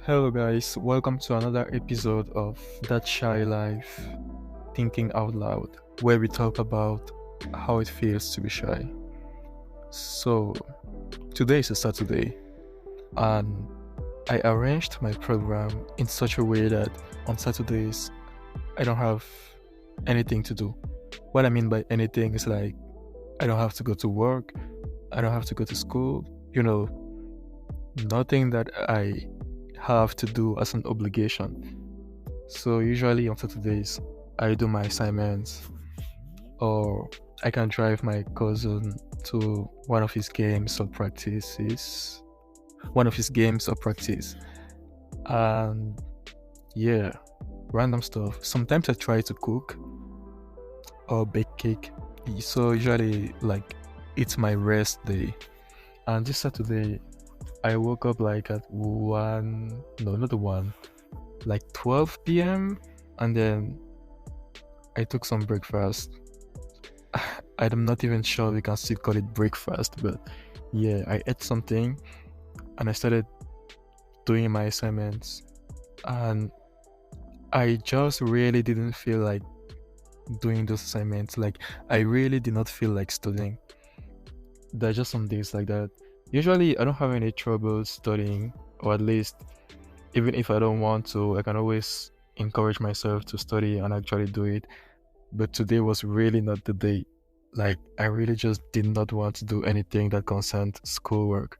Hello, guys. Welcome to another episode of That Shy Life Thinking Out Loud, where we talk about how it feels to be shy. So, today is a Saturday, and I arranged my program in such a way that on Saturdays I don't have anything to do. What I mean by anything is like I don't have to go to work, I don't have to go to school, nothing that I have to do as an obligation. So usually on Saturdays, I do my assignments, or I can drive my cousin to one of his games or practice, and yeah, random stuff. Sometimes I try to cook or bake cake. So usually, like, it's my rest day. And this Saturday, I woke up like at one, no, not the one, like 12 p.m. and then I took some breakfast. I'm not even sure we can still call it breakfast, but yeah, I ate something and I started doing my assignments. And I just really didn't feel like doing those assignments. Like, I really did not feel like studying. There are just some days like that. Usually, I don't have any trouble studying, or at least, even if I don't want to, I can always encourage myself to study and actually do it. But today was really not the day. Like, I really just did not want to do anything that concerned schoolwork.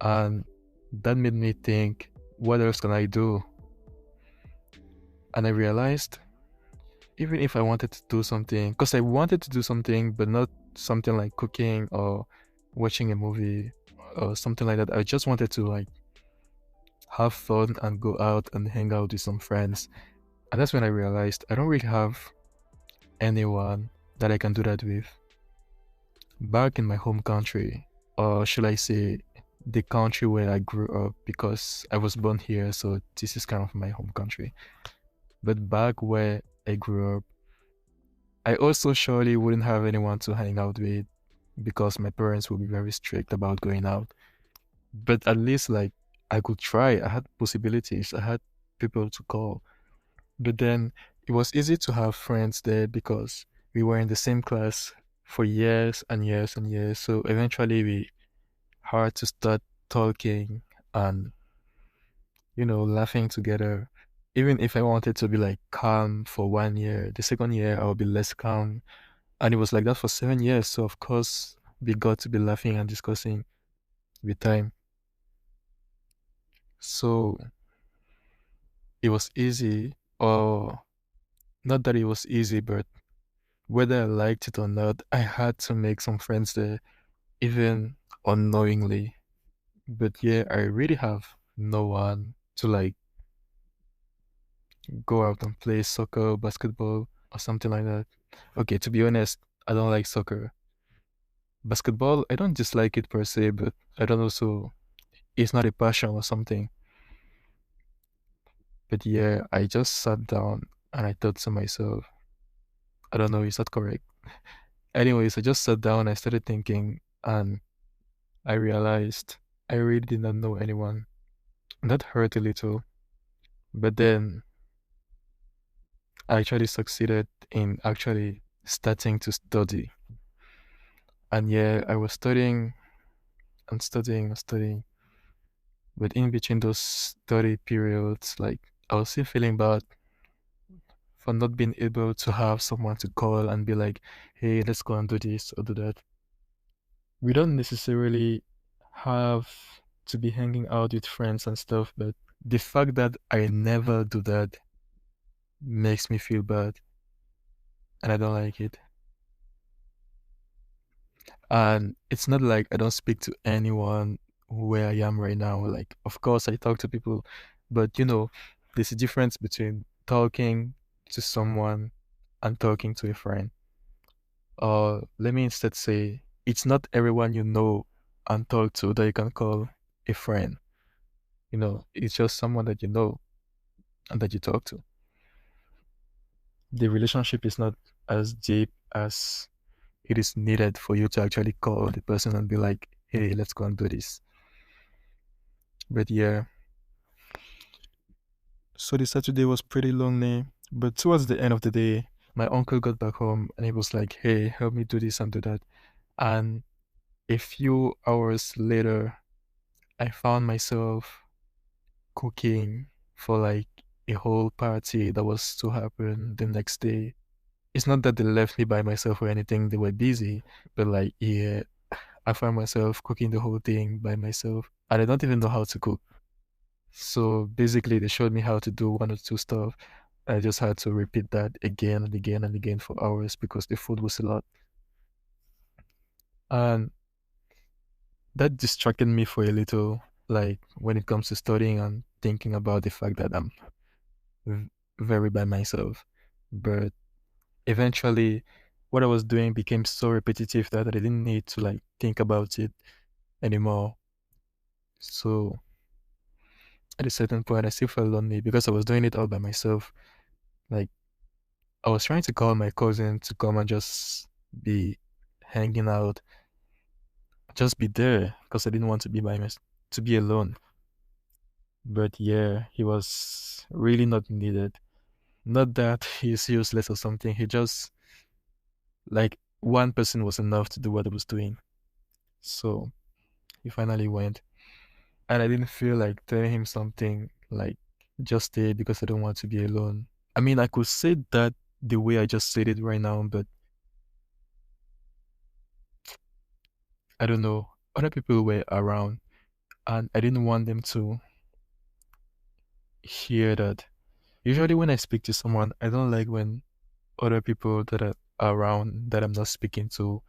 And that made me think, what else can I do? And I realized, even if I wanted to do something, because I wanted to do something, but not something like cooking or watching a movie or something like that. I just wanted to like have fun and go out and hang out with some friends. And that's when I realized I don't really have anyone that I can do that with. Back in my home country, or should I say the country where I grew up, because I was born here, so this is kind of my home country. But back where I grew up, I also surely wouldn't have anyone to hang out with because my parents would be very strict about going out. But at least like I could try. I had possibilities. I had people to call. But then it was easy to have friends there because we were in the same class for years and years and years. So eventually we had to start talking and, laughing together. Even if I wanted to be like calm for 1 year, the second year I would be less calm. And it was like that for 7 years. So of course we got to be laughing and discussing with time. So it was easy, or not that it was easy, but whether I liked it or not, I had to make some friends there, even unknowingly. But yeah, I really have no one to like go out and play soccer, basketball, or something like that. Okay, to be honest, I don't like soccer. Basketball, I don't dislike it per se, but I don't also, it's not a passion or something. But yeah, I just sat down and I thought to myself, I don't know, is that correct? Anyways, I just sat down, I started thinking, and I realized I really did not know anyone. And that hurt a little. But then I actually succeeded in actually starting to study. And yeah, I was studying and studying and studying. But in between those study periods, like I was still feeling bad for not being able to have someone to call and be like, hey, let's go and do this or do that. We don't necessarily have to be hanging out with friends and stuff, but the fact that I never do that makes me feel bad and I don't like it. And it's not like I don't speak to anyone where I am right now. Like, of course, I talk to people, but there's a difference between talking to someone and talking to a friend. Or let me instead say, it's not everyone you know and talk to that you can call a friend. It's just someone that you know and that you talk to. The relationship is not as deep as it is needed for you to actually call the person and be like, hey, let's go and do this. But yeah. So the Saturday was pretty lonely, but towards the end of the day, my uncle got back home and he was like, "Hey, help me do this and do that." And a few hours later, I found myself cooking for like a whole party that was to happen the next day. It's not that they left me by myself or anything, they were busy, but like, yeah, I found myself cooking the whole thing by myself. And I don't even know how to cook. So basically, they showed me how to do one or two stuff. I just had to repeat that again and again and again for hours because the food was a lot. And that distracted me for a little, like when it comes to studying and thinking about the fact that I'm v- very by myself. But eventually, what I was doing became so repetitive that I didn't need to like think about it anymore. So at a certain point, I still felt lonely because I was doing it all by myself. Like I was trying to call my cousin to come and just be hanging out, just be there because I didn't want to be to be alone. But yeah, he was really not needed. Not that he's useless or something. He just like one person was enough to do what I was doing. So he finally went, and I didn't feel like telling him something like just stay because I don't want to be alone. I mean, I could say that the way I just said it right now, but I don't know. Other people were around, and I didn't want them to hear that. Usually, when I speak to someone, I don't like when other people that are around that I'm not speaking to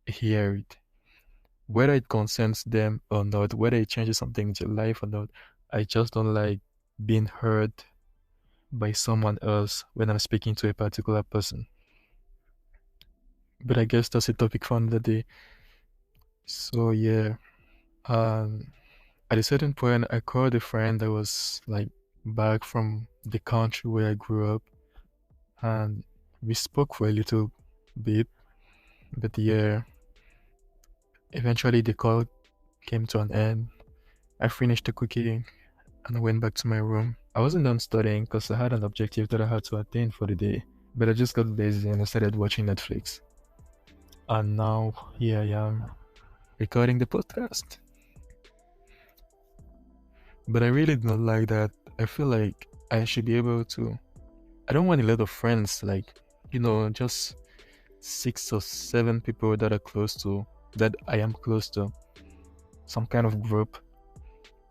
hear it. Whether it concerns them or not, whether it changes something in your life or not, I just don't like being heard by someone else when I'm speaking to a particular person. But I guess that's a topic for another day. So yeah, um, at a certain point, I called a friend that was like back from the country where I grew up, and we spoke for a little bit. But yeah, eventually the call came to an end. I finished the cooking and I went back to my room. I wasn't done studying because I had an objective that I had to attain for the day. But I just got lazy and I started watching Netflix. And now here I am recording the podcast. But I really don't like that. I feel like I should be able to. I don't want a lot of friends, like, just 6 or 7 people that are close to, that I am close to. Some kind of group.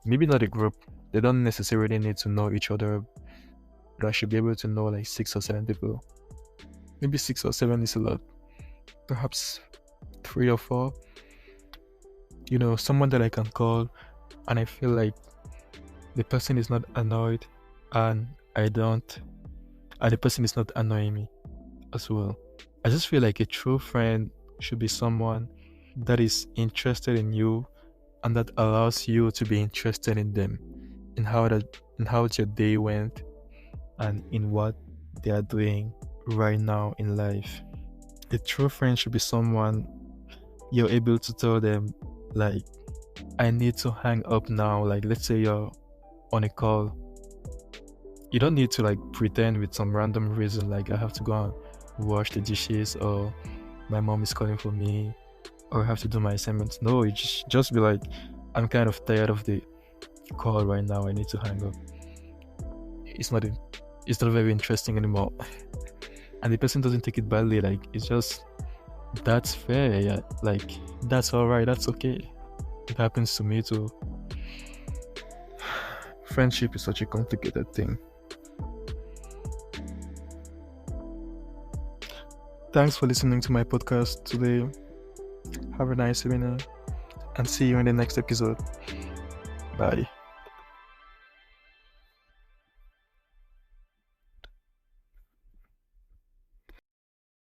Maybe not a group. They don't necessarily need to know each other, but I should be able to know like 6 or 7 people. Maybe 6 or 7 is a lot. Perhaps 3 or 4. Someone that I can call and I feel like the person is not annoyed and I don't, and the person is not annoying me as well. I just feel like a true friend should be someone that is interested in you and that allows you to be interested in them, in how your day went and in what they are doing right now in life. A true friend should be someone you're able to tell them, like, I need to hang up now. Like, let's say you're on a call. You don't need to like pretend with some random reason, like I have to go and wash the dishes, or my mom is calling for me, or I have to do my assignments. No, you just be like, I'm kind of tired of the call right now. I need to hang up. It's not very interesting anymore. And the person doesn't take it badly. Like, it's just, that's fair. Yeah, like that's all right. That's okay. It happens to me too. Friendship is such a complicated thing. Thanks for listening to my podcast today. Have a nice evening and see you in the next episode. Bye.